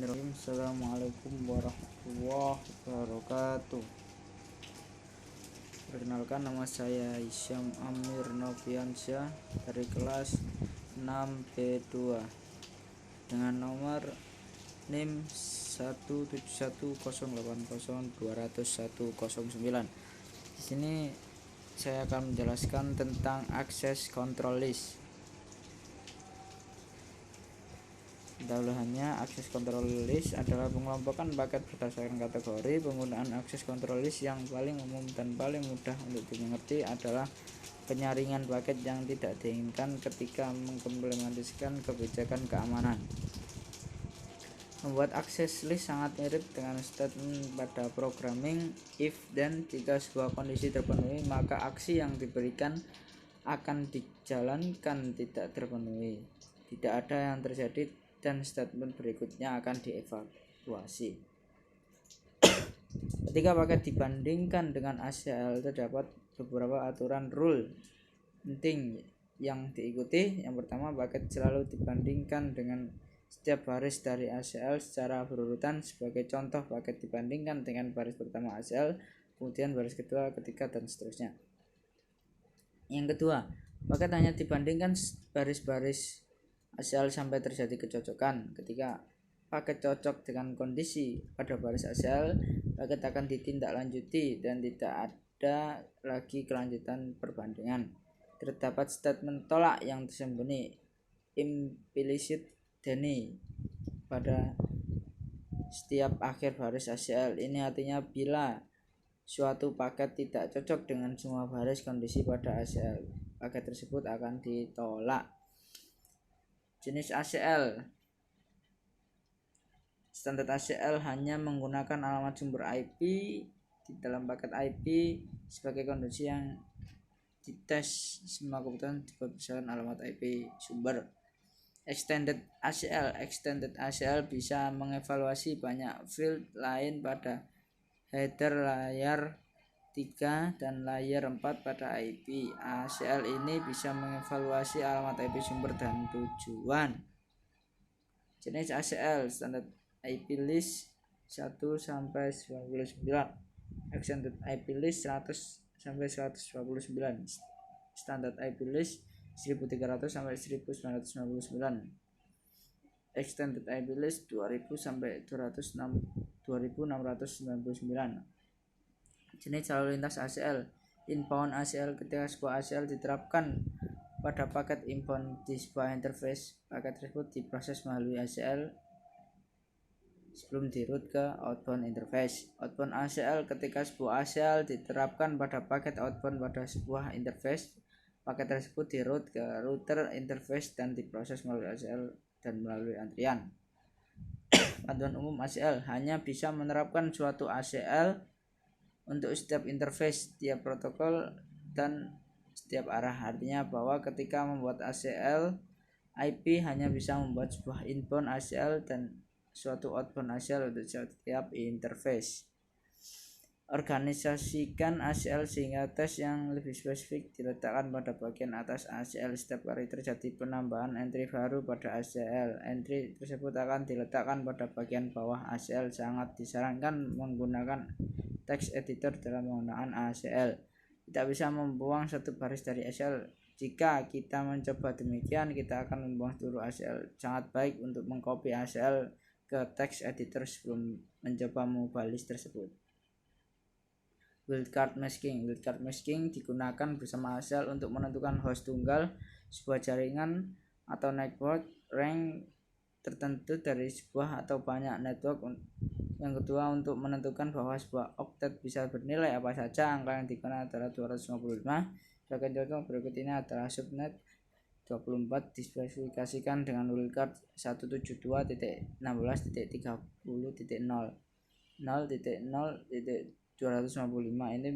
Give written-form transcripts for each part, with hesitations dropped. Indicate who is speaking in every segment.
Speaker 1: Assalamualaikum warahmatullahi wabarakatuh. Perkenalkan, nama saya Hisyam Amir Noviansyah dari kelas 6B2 dengan nomor NIM 17108020109. Di sini saya akan menjelaskan tentang akses control list. Pendahuluannya, akses control list adalah pengelompokan paket berdasarkan kategori. Penggunaan akses control list yang paling umum dan paling mudah untuk dimengerti adalah penyaringan paket yang tidak diinginkan ketika mengimplementasikan kebijakan keamanan. Membuat akses list sangat mirip dengan statement pada programming if dan jika sebuah kondisi terpenuhi maka aksi yang diberikan akan dijalankan tidak terpenuhi, tidak ada yang terjadi, dan statement berikutnya akan dievaluasi. Ketika paket dibandingkan dengan ACL, terdapat beberapa aturan rule penting yang diikuti. Yang pertama, paket selalu dibandingkan dengan setiap baris dari ACL secara berurutan. Sebagai contoh, paket dibandingkan dengan baris pertama ACL, kemudian baris kedua, ketiga, dan seterusnya. Yang kedua, paket hanya dibandingkan baris-baris ACL sampai terjadi kecocokan. Ketika paket cocok dengan kondisi pada baris ACL, paket akan ditindaklanjuti dan tidak ada lagi kelanjutan perbandingan. Terdapat statement tolak yang tersembunyi implicit deny pada setiap akhir baris ACL. Ini artinya bila suatu paket tidak cocok dengan semua baris kondisi pada ACL, paket tersebut akan ditolak. Jenis ACL. Standar ACL hanya menggunakan alamat sumber IP di dalam paket IP sebagai kondisi yang dites semua kebutuhan berdasarkan alamat IP sumber. Extended ACL bisa mengevaluasi banyak field lain pada header layar 3 dan layar 4 pada IP. ACL ini bisa mengevaluasi alamat IP sumber dan tujuan. Jenis ACL standar IP list 1 sampai 99, extended IP list 100 sampai 129, standar IP list 1300 sampai 1999, extended IP list 2000 sampai 2699. Jenis lalu lintas ACL. Inbound ACL. Ketika sebuah ACL diterapkan pada paket inbound di sebuah interface, paket tersebut diproses melalui ACL sebelum di-route ke outbound interface. Outbound ACL. Ketika sebuah ACL diterapkan pada paket outbound pada sebuah interface, paket tersebut di-route ke router interface dan diproses melalui ACL dan melalui antrian. Panduan umum ACL hanya bisa menerapkan suatu ACL untuk setiap interface, setiap protokol, dan setiap arah. Artinya bahwa ketika membuat ACL IP hanya bisa membuat sebuah inbound ACL dan suatu outbound ACL untuk setiap interface. Organisasikan ACL sehingga tes yang lebih spesifik diletakkan pada bagian atas ACL. Setiap kali terjadi penambahan entry baru pada ACL, entry tersebut akan diletakkan pada bagian bawah ACL. Sangat disarankan menggunakan text editor dalam penggunaan ACL. Tidak bisa membuang satu baris dari ACL. Jika kita mencoba demikian, kita akan membuang seluruh ACL. Sangat baik untuk mengcopy ACL ke text editor sebelum mencoba mengubah list tersebut. Wildcard masking. Wildcard masking digunakan bersama ACL untuk menentukan host tunggal sebuah jaringan atau network rank tertentu dari sebuah atau banyak network. Yang kedua, untuk menentukan bahwa sebuah octet bisa bernilai apa saja. Angka yang digunakan adalah 255. Sebagai contoh berikut ini adalah subnet 24 dispesifikasikan dengan wildcard 172.16.30.0 0.0.255. Ini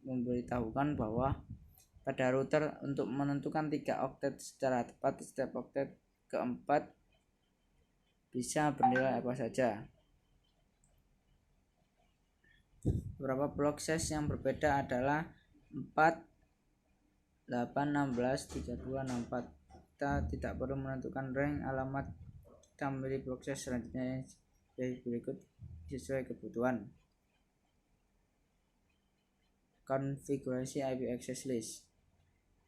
Speaker 1: memberitahukan bahwa pada router untuk menentukan 3 oktet secara tepat, setiap oktet keempat bisa bernilai apa saja. Beberapa block size yang berbeda adalah 4, 8, 16, 32, 64. Kita tidak perlu menentukan rank alamat. Kita memilih block size selanjutnya baik berikut sesuai kebutuhan. Konfigurasi IP access list.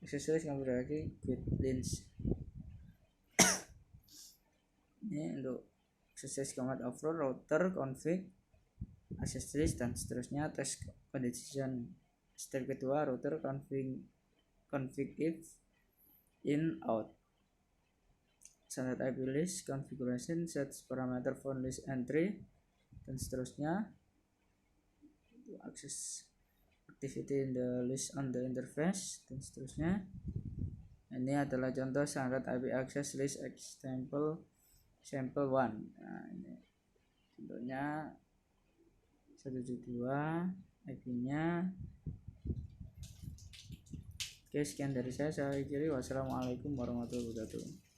Speaker 1: Access list kami berarti with links. Ini untuk access command overload, router, config, access list dan seterusnya. Test condition step kedua, router config if in out. Standard IP list configuration, set parameter for list entry dan seterusnya. Access activity in the list on the interface dan seterusnya. Ini adalah contoh standard IP access list example sample 1. Nah, ini contohnya 172 IP-nya. Oke, sekian dari saya. Saya akhiri. Wassalamualaikum warahmatullahi wabarakatuh.